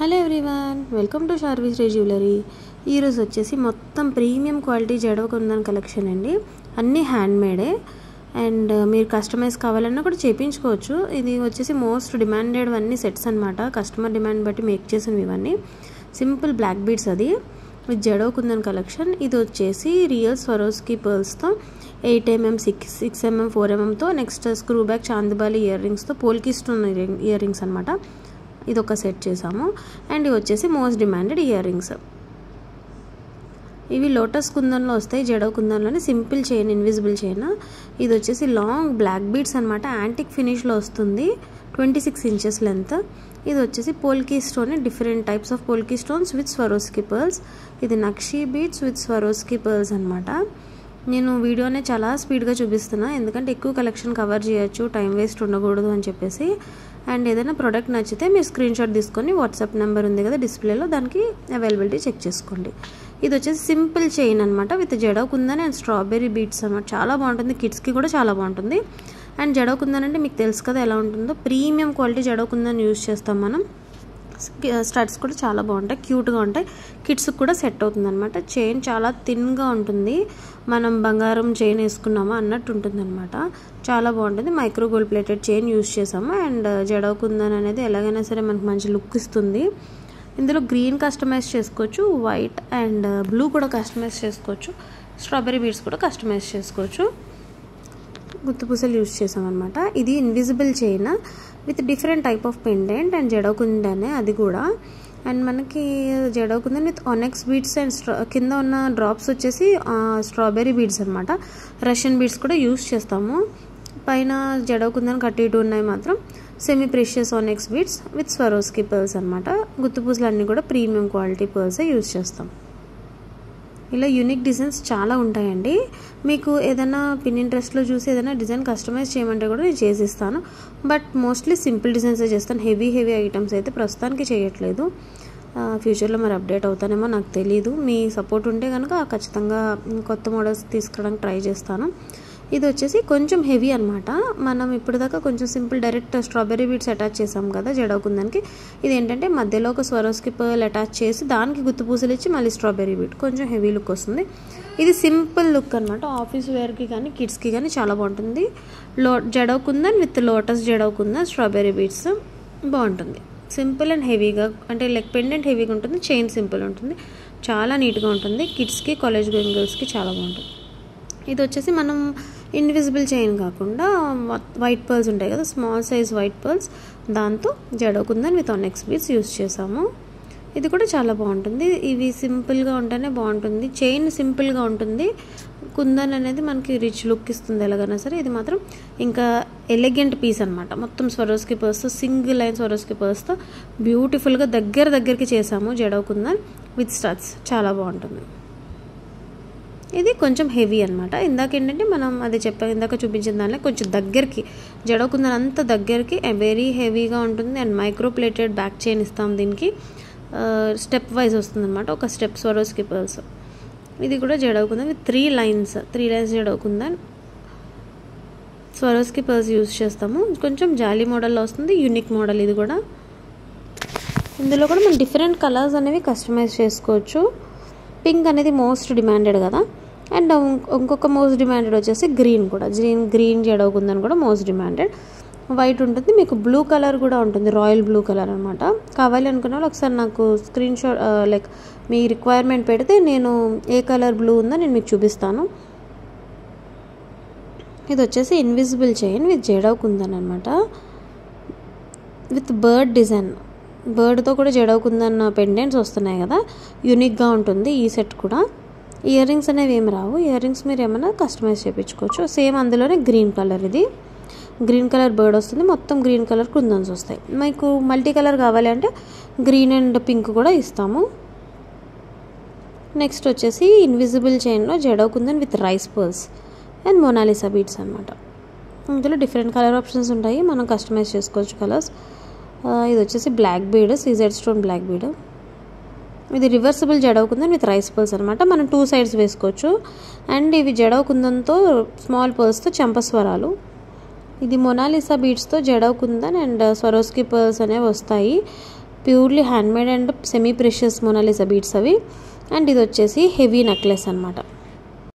Hello everyone, welcome to Sharvis రే jewellery. ఈరోజు వచ్చేసి మొత్తం premium quality jadau kundan collection అండి. అన్నీ హ్యాండ్మేడే అండ్ మీరు కస్టమైజ్ కావాలన్నా కూడా చేయించుకోవచ్చు. ఇది వచ్చేసి మోస్ట్ డిమాండెడ్ అన్ని సెట్స్ అనమాట. కస్టమర్ డిమాండ్ బట్టి మేక్ చేసినవి ఇవన్నీ. సింపుల్ బ్లాక్ బీడ్స్ అది విత్ జడవ కుందన్ కలెక్షన్. ఇది వచ్చేసి రియల్ స్వరోస్కి పర్ల్స్తో 8 mm 6 mm 4 mmతో నెక్స్ట్ స్క్రూ బ్యాక్ చాందిబాలి ఇయర్ రింగ్స్తో పోల్కి స్టోన్ ఇయర్ రింగ్స్ అనమాట. ఇది ఒక సెట్ చేసాము. అండ్ ఇవి వచ్చేసి మోస్ట్ డిమాండెడ్ ఇయర్ రింగ్స్. ఇవి లోటస్ కుందన్లో వస్తాయి, జడవ కుందన్లోనే సింపుల్ చైన్, ఇన్విజిబుల్ చైన్. ఇది వచ్చేసి లాంగ్ బ్లాక్ బీడ్స్ అనమాట. యాంటిక్ ఫినిష్లో వస్తుంది, 26 inches లెంత్. ఇది వచ్చేసి polki stone, different types of polki stones with Swarovski pearls. ఇది nakshi beads with Swarovski pearls అనమాట. నేను వీడియోనే చాలా స్పీడ్గా చూపిస్తున్నా, ఎందుకంటే ఎక్కువ కలెక్షన్ కవర్ చేయొచ్చు, టైం వేస్ట్ ఉండకూడదు అని చెప్పేసి. అండ్ ఏదైనా ప్రోడక్ట్ నచ్చితే మీరు స్క్రీన్ షాట్ తీసుకొని వాట్సాప్ నెంబర్ ఉంది కదా డిస్ప్లేలో, దానికి అవైలబిలిటీ చెక్ చేసుకోండి. ఇది వచ్చేసి సింపుల్ చైన్ అనమాట with jadau kundan and strawberry beads అనమాట. చాలా బాగుంటుంది, కిడ్స్కి కూడా చాలా బాగుంటుంది. అండ్ జడవ కుందన్ అంటే మీకు తెలుసు కదా ఎలా ఉంటుందో, premium quality jadau kundan use చేస్తాం మనం. స్టడ్స్ కూడా చాలా బాగుంటాయి, క్యూట్గా ఉంటాయి, కిడ్స్కి కూడా సెట్ అవుతుంది అనమాట. చైన్ చాలా థిన్గా ఉంటుంది, మనం బంగారం చైన్ వేసుకున్నామా అన్నట్టు ఉంటుంది అనమాట. చాలా బాగుంటుంది. Micro gold plated chain use చేసాము. అండ్ జడవ కుందన్ అనేది ఎలాగైనా సరే మనకు మంచి లుక్ ఇస్తుంది. ఇందులో గ్రీన్ కస్టమైజ్ చేసుకోవచ్చు, వైట్ అండ్ బ్లూ కూడా కస్టమైజ్ చేసుకోవచ్చు, స్ట్రాబెర్రీ బీడ్స్ కూడా కస్టమైజ్ చేసుకోవచ్చు. గుత్తుపూసలు యూజ్ చేసామన్నమాట. ఇది invisible chain with different type of pendant and jadau kundan అది కూడా. అండ్ మనకి jadau kundan with onyx beads and కింద ఉన్న డ్రాప్స్ వచ్చేసి స్ట్రాబెర్రీ బీడ్స్ అనమాట. రష్యన్ బీడ్స్ కూడా యూజ్ చేస్తాము. పైన జడవ కుందన్ కట్టి ఇటు ఉన్నాయి మాత్రం semi precious ఆనెక్స్ beads with Swarovski pearls అనమాట. గుత్తుపూసలు అన్నీ కూడా ప్రీమియం క్వాలిటీ పర్ల్సే యూజ్ చేస్తాం. ఇలా యూనిక్ డిజైన్స్ చాలా ఉంటాయండి. మీకు ఏదైనా పిన్నింట్రెస్ట్లో చూసి ఏదైనా డిజైన్ కస్టమైజ్ చేయమంటే కూడా నేను చేసిస్తాను. బట్ మోస్ట్లీ సింపుల్ డిజైన్సే చేస్తాను. హెవీ ఐటమ్స్ అయితే ప్రస్తుతానికి చేయట్లేదు. ఫ్యూచర్లో మరి అప్డేట్ అవుతానేమో నాకు తెలీదు. మీ సపోర్ట్ ఉంటే కనుక ఖచ్చితంగా కొత్త మోడల్స్ తీసుకురావడానికి ట్రై చేస్తాను. ఇది వచ్చేసి కొంచెం హెవీ అనమాట. మనం ఇప్పుడు దాకా కొంచెం simple direct strawberry beads attach చేసాం కదా జడవ కుందన్కి. ఇది ఏంటంటే మధ్యలో ఒక స్వరోస్కి పర్ల్ అటాచ్ చేసి దానికి గుత్తు పూసలు ఇచ్చి మళ్ళీ స్ట్రాబెర్రీ బీడ్, కొంచెం హెవీ లుక్ వస్తుంది. ఇది సింపుల్ లుక్ అనమాట. ఆఫీస్ వేర్కి కానీ కిడ్స్కి కానీ చాలా బాగుంటుంది. Jadau kundan with lotus jadau kundan strawberry beads బాగుంటుంది. సింపుల్ అండ్ హెవీగా, అంటే లైక్ పెండెంట్ హెవీగా ఉంటుంది, చైన్ సింపుల్ ఉంటుంది, చాలా నీట్గా ఉంటుంది. కిడ్స్కి, కాలేజ్ గోయింగ్ గర్ల్స్కి చాలా బాగుంటుంది. ఇది వచ్చేసి మనం ఇన్విజిబుల్ చైన్ కాకుండా వైట్ పర్ల్స్ ఉంటాయి కదా, స్మాల్ సైజ్ వైట్ పర్ల్స్, దాంతో jadau kundan with onyx beads use చేసాము. ఇది కూడా చాలా బాగుంటుంది. ఇవి సింపుల్గా ఉంటేనే బాగుంటుంది. చైన్ సింపుల్గా ఉంటుంది, కుందన్ అనేది మనకి రిచ్ లుక్ ఇస్తుంది ఎలాగైనా సరే. ఇది మాత్రం ఇంకా ఎలిగెంట్ పీస్ అనమాట. మొత్తం స్వరోస్కి పర్స్తో, సింగిల్ లైన్ స్వరోస్కి పర్స్తో బ్యూటిఫుల్గా దగ్గరికి చేసాము జడవ కుందన్ విత్ స్టడ్స్. చాలా బాగుంటుంది. ఇది కొంచెం హెవీ అనమాట. ఇందాక ఏంటంటే మనం అది ఇందాక చూపించిన దానిలో కొంచెం దగ్గరికి జడవ కుందన్ అంత దగ్గరికి వెరీ హెవీగా ఉంటుంది. And micro plated back chain ఇస్తాం దీనికి. స్టెప్ వైజ్ వస్తుంది అనమాట. ఒక స్టెప్ స్వరోస్కి పర్ల్స్. ఇది కూడా jadau kundan with 3 lines jadau kundan Swarovski pearls use చేస్తాము. కొంచెం జాలీ మోడల్లో వస్తుంది, యూనిక్ మోడల్ ఇది కూడా. ఇందులో కూడా మనం డిఫరెంట్ కలర్స్ అనేవి కస్టమైజ్ చేసుకోవచ్చు. పింక్ అనేది మోస్ట్ డిమాండెడ్ కదా. అండ్ ఇంకొక మోస్ట్ డిమాండెడ్ వచ్చేసి గ్రీన్ కూడా. గ్రీన్ జడవ కుందన్ కూడా మోస్ట్ డిమాండెడ్. వైట్ ఉంటుంది, మీకు బ్లూ కలర్ కూడా ఉంటుంది, రాయల్ బ్లూ కలర్ అనమాట. కావాలి అనుకున్న వాళ్ళు ఒకసారి నాకు స్క్రీన్ షాట్ లైక్ మీ రిక్వైర్మెంట్ పెడితే నేను ఏ కలర్ బ్లూ ఉందో నేను మీకు చూపిస్తాను. ఇది వచ్చేసి invisible chain with jadau kundan అనమాట, విత్ బర్డ్ డిజైన్. బర్డ్తో కూడా జడవ కుందన్ పెండెంట్స్ వస్తున్నాయి కదా, యూనిక్గా ఉంటుంది ఈ సెట్ కూడా. ఇయర్ రింగ్స్ అనేవి ఏమి రావు. ఇయర్ రింగ్స్ మీరు ఏమైనా కస్టమైజ్ చేయించుకోవచ్చు. సేమ్ అందులోనే గ్రీన్ కలర్, ఇది గ్రీన్ కలర్ బర్డ్ వస్తుంది, మొత్తం గ్రీన్ కలర్ కుందన్స్ వస్తాయి. మీకు మల్టీ కలర్ కావాలి అంటే గ్రీన్ అండ్ పింక్ కూడా ఇస్తాము. నెక్స్ట్ వచ్చేసి ఇన్విజిబుల్ చైన్లో jadau kundan with rice pearls and Mona Lisa beads అనమాట. ఇందులో డిఫరెంట్ కలర్ ఆప్షన్స్ ఉంటాయి, మనం కస్టమైజ్ చేసుకోవచ్చు కలర్స్. ఇది వచ్చేసి black bead, CZ stone black bead. ఇది reversible jadau kundan with rice pearls అనమాట. మనం 2 sides వేసుకోవచ్చు. అండ్ ఇవి జడవ కుందన్తో స్మాల్ పర్ల్స్తో చంపస్వరాలు. ఇది మొనాలిసా బీడ్స్తో jadau kundan and Swarovski pearls అనేవి వస్తాయి. Purely handmade and semi precious Mona Lisa beads అవి. అండ్ ఇది వచ్చేసి హెవీ నెక్లెస్ అనమాట.